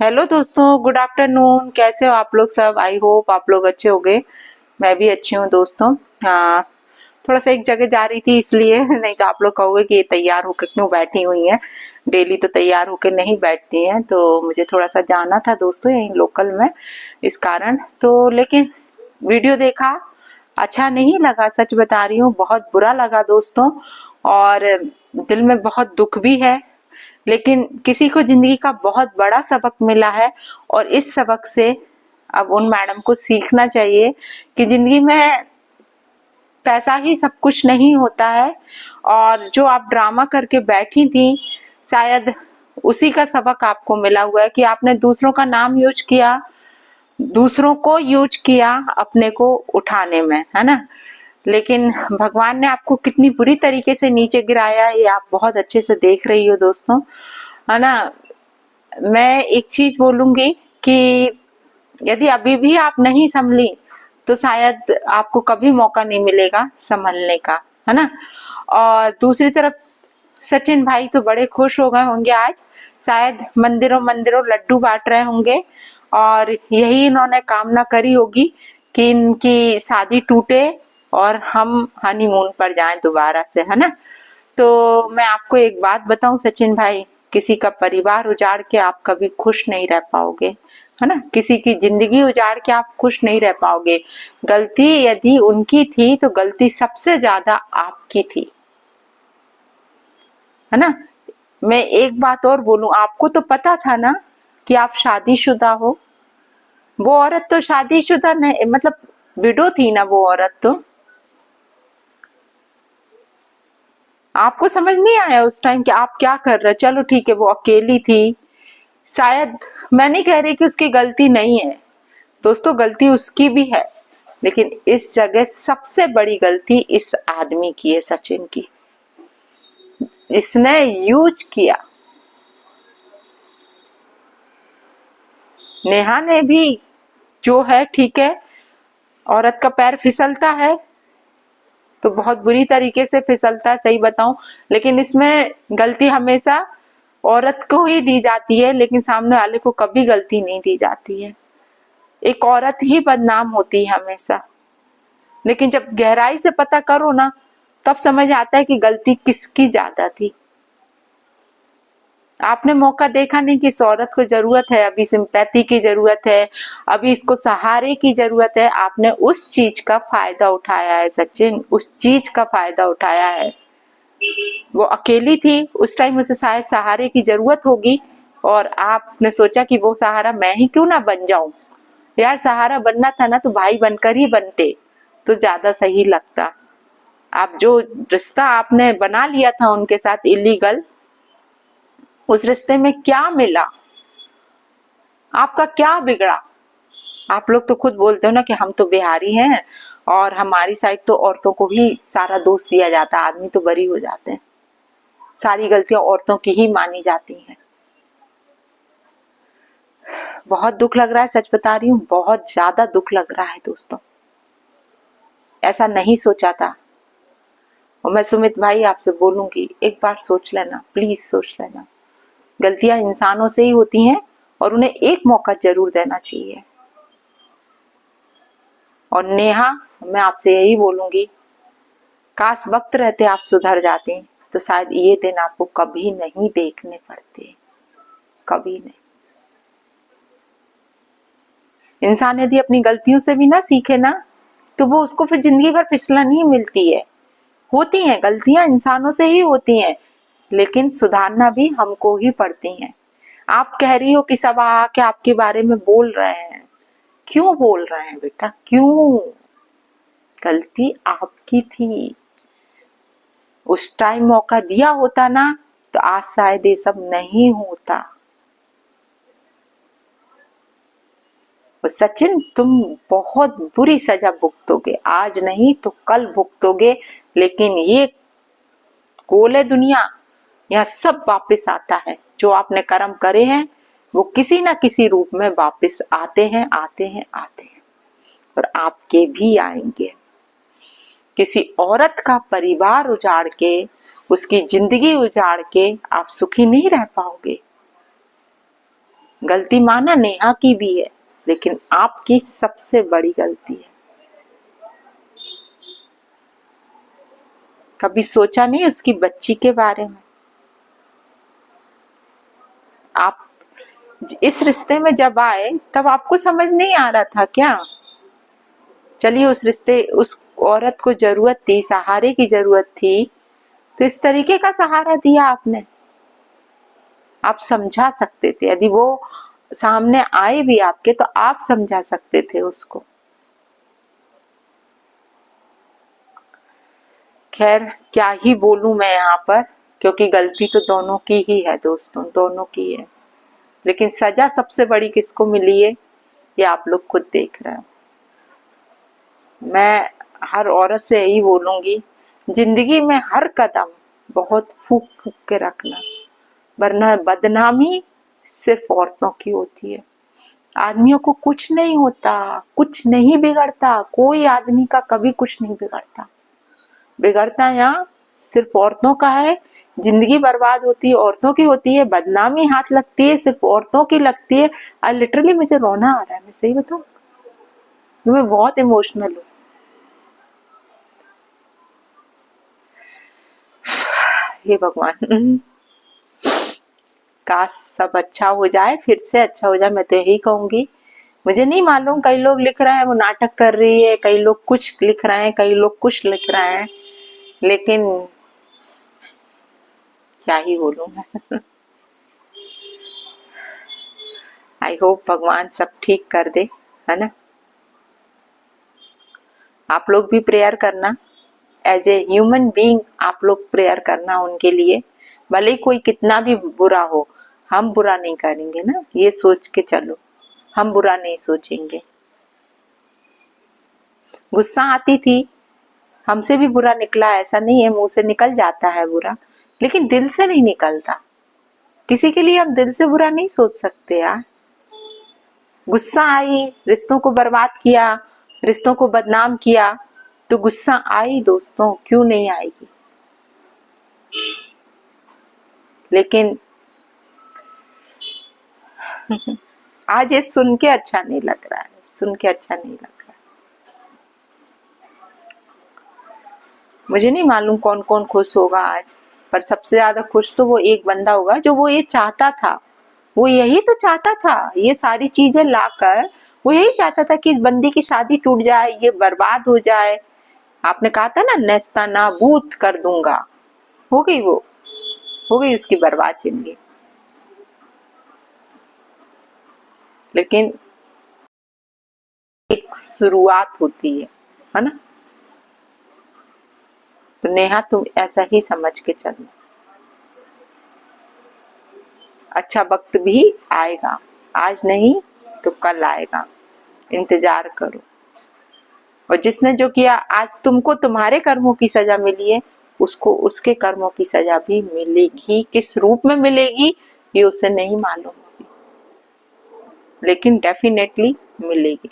Hello दोस्तों, good afternoon. कैसे हो आप लोग सब? आई होप आप लोग अच्छे होंगे। मैं भी अच्छी हूँ दोस्तों। हाँ, थोड़ा सा एक जगह जा रही थी इसलिए नहीं तो आप लोग कहोगे कि ये तैयार होकर क्यों बैठी हुई हैं। डेली तो तैयार होकर नहीं बैठती हैं, तो मुझे थोड़ा सा जाना था दोस्तों यहीं लोकल में, इस कारण। तो लेकिन वीडियो देखा, अच्छा नहीं लगा, सच बता रही हूँ, बहुत बुरा लगा दोस्तों। और दिल में बहुत दुख भी है। लेकिन किसी को जिंदगी का बहुत बड़ा सबक मिला है, और इस सबक से अब उन मैडम को सीखना चाहिए कि जिंदगी में पैसा ही सब कुछ नहीं होता है। और जो आप ड्रामा करके बैठी थी, शायद उसी का सबक आपको मिला हुआ है कि आपने दूसरों का नाम यूज किया, दूसरों को यूज किया अपने को उठाने में, है ना। लेकिन भगवान ने आपको कितनी बुरी तरीके से नीचे गिराया, ये आप बहुत अच्छे से देख रही हो दोस्तों, है ना। मैं एक चीज बोलूंगी कि यदि अभी भी आप नहीं संभली तो शायद आपको कभी मौका नहीं मिलेगा संभलने का, है ना। और दूसरी तरफ सचिन भाई तो बड़े खुश हो गए होंगे आज, शायद मंदिरों मंदिरों लड्डू बांट रहे होंगे, और यही इन्होंने कामना करी होगी कि इनकी शादी टूटे और हम हनीमून पर जाएं दोबारा से, है ना। तो मैं आपको एक बात बताऊं सचिन भाई, किसी का परिवार उजाड़ के आप कभी खुश नहीं रह पाओगे, है ना। किसी की जिंदगी उजाड़ के आप खुश नहीं रह पाओगे। गलती यदि उनकी थी तो गलती सबसे ज्यादा आपकी थी, है ना। मैं एक बात और बोलूं, आपको तो पता था ना कि आप शादीशुदा हो। वो औरत तो शादीशुदा नहीं, मतलब विडो थी ना वो औरत तो। आपको समझ नहीं आया उस टाइम कि आप क्या कर रहे? चलो ठीक है, वो अकेली थी शायद। मैं नहीं कह रही कि उसकी गलती नहीं है दोस्तों, गलती उसकी भी है, लेकिन इस जगह सबसे बड़ी गलती इस आदमी की है, सचिन की। इसने यूज किया। नेहा ने भी जो है ठीक है, औरत का पैर फिसलता है तो बहुत बुरी तरीके से फिसलता है, सही बताऊं। लेकिन इसमें गलती हमेशा औरत को ही दी जाती है, लेकिन सामने वाले को कभी गलती नहीं दी जाती है। एक औरत ही बदनाम होती है हमेशा। लेकिन जब गहराई से पता करो ना, तब समझ आता है कि गलती किसकी ज्यादा थी। आपने मौका देखा नहीं कि इस औरत को जरूरत है, अभी सिंपैथी की जरूरत है, अभी इसको सहारे की जरूरत है। आपने उस चीज का फायदा उठाया है सचिन, उस चीज का फायदा उठाया है। वो अकेली थी उस टाइम, उसे शायद सहारे की जरूरत होगी, और आपने सोचा कि वो सहारा मैं ही क्यों ना बन जाऊं। यार, सहारा बनना था ना तो भाई बनकर ही बनते तो ज्यादा सही लगता। आप जो रिश्ता आपने बना लिया था उनके साथ इलीगल, उस रिश्ते में क्या मिला? आपका क्या बिगड़ा? आप लोग तो खुद बोलते हो ना कि हम तो बिहारी हैं, और हमारी साइड तो औरतों को ही सारा दोष दिया जाता है, आदमी तो बरी हो जाते हैं, सारी गलतियां औरतों की ही मानी जाती हैं। बहुत दुख लग रहा है, सच बता रही हूँ, बहुत ज्यादा दुख लग रहा है दोस्तों। ऐसा नहीं सोचा था। और मैं सुमित भाई आपसे बोलूंगी, एक बार सोच लेना, प्लीज सोच लेना। गलतियां इंसानों से ही होती हैं, और उन्हें एक मौका जरूर देना चाहिए। और नेहा, मैं आपसे यही बोलूंगी, काश वक्त रहते आप सुधर जाते तो शायद ये दिन आपको कभी नहीं देखने पड़ते, कभी नहीं। इंसान यदि अपनी गलतियों से भी ना सीखे ना, तो वो उसको फिर जिंदगी भर फिसलन ही मिलती है। होती हैं गलतियां, इंसानों से ही होती हैं, लेकिन सुधारना भी हमको ही पड़ती हैं। आप कह रही हो कि सब आके आपके बारे में बोल रहे हैं, क्यों बोल रहे हैं बेटा, क्यों? गलती आपकी थी। उस टाइम मौका दिया होता ना तो आज शायद ये सब नहीं होता। सचिन, तुम बहुत बुरी सजा भुगतोगे, आज नहीं तो कल भुगतोगे। लेकिन ये गोल है दुनिया, यहाँ सब वापस आता है। जो आपने कर्म करे हैं वो किसी ना किसी रूप में वापस आते हैं, आते हैं, आते हैं, और आपके भी आएंगे। किसी औरत का परिवार उजाड़ के, उसकी जिंदगी उजाड़ के आप सुखी नहीं रह पाओगे। गलती माना नेहा की भी है, लेकिन आपकी सबसे बड़ी गलती है। कभी सोचा नहीं उसकी बच्ची के बारे में? आप इस रिश्ते में जब आए तब आपको समझ नहीं आ रहा था क्या? चलिए उस औरत को जरूरत थी, सहारे की जरूरत थी, तो इस तरीके का सहारा दिया आपने। आप समझा सकते थे, यदि वो सामने आए भी आपके तो आप समझा सकते थे उसको। खैर क्या ही बोलूं मैं यहाँ पर, क्योंकि गलती तो दोनों की ही है दोस्तों, दोनों की है। लेकिन सजा सबसे बड़ी किसको मिली है ये आप लोग खुद देख रहे हो। मैं हर औरत से यही बोलूंगी, जिंदगी में हर कदम बहुत फूक फूक के रखना, वरना बदनामी सिर्फ औरतों की होती है। आदमियों को कुछ नहीं होता, कुछ नहीं बिगड़ता, कोई आदमी का कभी कुछ नहीं बिगड़ता। बिगड़ता यहाँ सिर्फ औरतों का है। जिंदगी बर्बाद होती है औरतों की होती है, बदनामी हाथ लगती है सिर्फ औरतों की लगती है। और लिटरली मुझे रोना आ रहा है, मैं सही बताऊं, मैं बहुत इमोशनल हूँ। हे भगवान, काश सब अच्छा हो जाए, फिर से अच्छा हो जाए, मैं तो यही कहूंगी। मुझे नहीं मालूम, कई लोग लिख रहे हैं वो नाटक कर रही है, कई लोग कुछ लिख रहे हैं, कई लोग कुछ लिख रहे हैं, लेकिन क्या ही बोलूं मैं। आई होप भगवान सब ठीक कर दे, है ना। आप लोग भी प्रेयर करना, एज ए ह्यूमन बीइंग आप लोग प्रेयर करना उनके लिए। भले कोई कितना भी बुरा हो, हम बुरा नहीं करेंगे ना, ये सोच के चलो, हम बुरा नहीं सोचेंगे। गुस्सा आती थी, हमसे भी बुरा निकला, ऐसा नहीं है, मुंह से निकल जाता है बुरा, लेकिन दिल से नहीं निकलता। किसी के लिए हम दिल से बुरा नहीं सोच सकते यार। गुस्सा आई, रिश्तों को बर्बाद किया, रिश्तों को बदनाम किया, तो गुस्सा आई दोस्तों, क्यों नहीं आएगी। लेकिन आज ये सुन के अच्छा नहीं लग रहा है, सुन के अच्छा नहीं लग रहा है। मुझे नहीं मालूम कौन कौन खुश होगा आज, पर सबसे ज्यादा खुश तो वो एक बंदा होगा जो वो ये चाहता था, वो यही तो चाहता था, ये सारी चीजें लाकर वो यही चाहता था कि इस बंदी की शादी टूट जाए, ये बर्बाद हो जाए। आपने कहा था ना, नेस्ता नाबूद कर दूंगा, हो गई वो, हो गई उसकी बर्बाद जिंदगी। लेकिन एक शुरुआत होती है ना। तो नेहा तुम ऐसा ही समझ के चलो, अच्छा वक्त भी आएगा, आज नहीं तो कल आएगा, इंतजार करो। और जिसने जो किया, आज तुमको तुम्हारे कर्मों की सजा मिली है, उसको उसके कर्मों की सजा भी मिलेगी। किस रूप में मिलेगी ये उसे नहीं मालूम होगी, लेकिन डेफिनेटली मिलेगी।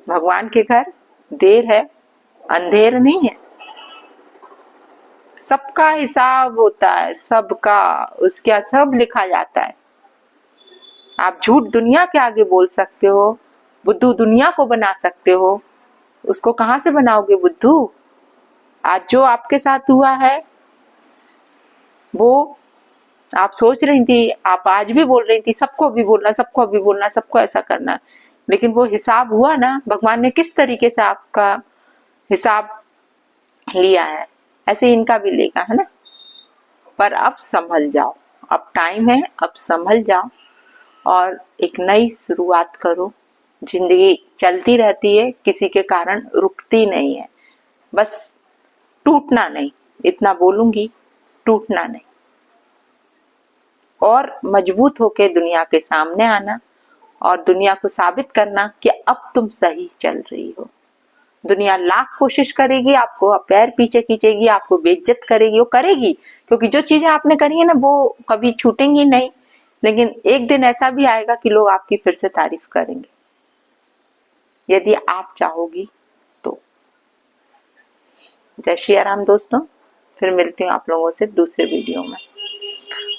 भगवान के घर देर है, अंधेर नहीं है। सबका हिसाब होता है, सबका, उसके सब लिखा जाता है। आप झूठ दुनिया के आगे बोल सकते हो, बुद्धू दुनिया को बना सकते हो, उसको कहां से बनाओगे बुद्धू। आज जो आपके साथ हुआ है वो आप सोच रही थी, आप आज भी बोल रही थी सबको भी बोलना, सबको भी बोलना, सबको ऐसा करना, लेकिन वो हिसाब हुआ ना, भगवान ने किस तरीके से आपका हिसाब लिया है, ऐसे इनका भी लेगा, है ना। पर अब संभल जाओ, अब टाइम है, अब संभल जाओ और एक नई शुरुआत करो। जिंदगी चलती रहती है, किसी के कारण रुकती नहीं है, बस टूटना नहीं, इतना बोलूंगी, टूटना नहीं, और मजबूत होके दुनिया के सामने आना और दुनिया को साबित करना कि अब तुम सही चल रही हो। दुनिया लाख कोशिश करेगी, आपको पैर पीछे खींचेगी, आपको बेइज्जत करेगी, वो करेगी, क्योंकि जो चीजें आपने करी है ना वो कभी छूटेंगी नहीं। लेकिन एक दिन ऐसा भी आएगा कि लोग आपकी फिर से तारीफ करेंगे, यदि आप चाहोगी तो। जय श्री राम दोस्तों, फिर मिलती हूँ आप लोगों से दूसरे वीडियो में।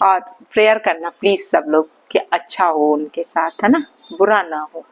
और प्रेयर करना प्लीज सब लोग कि अच्छा हो उनके साथ, है ना, बुरा ना हो।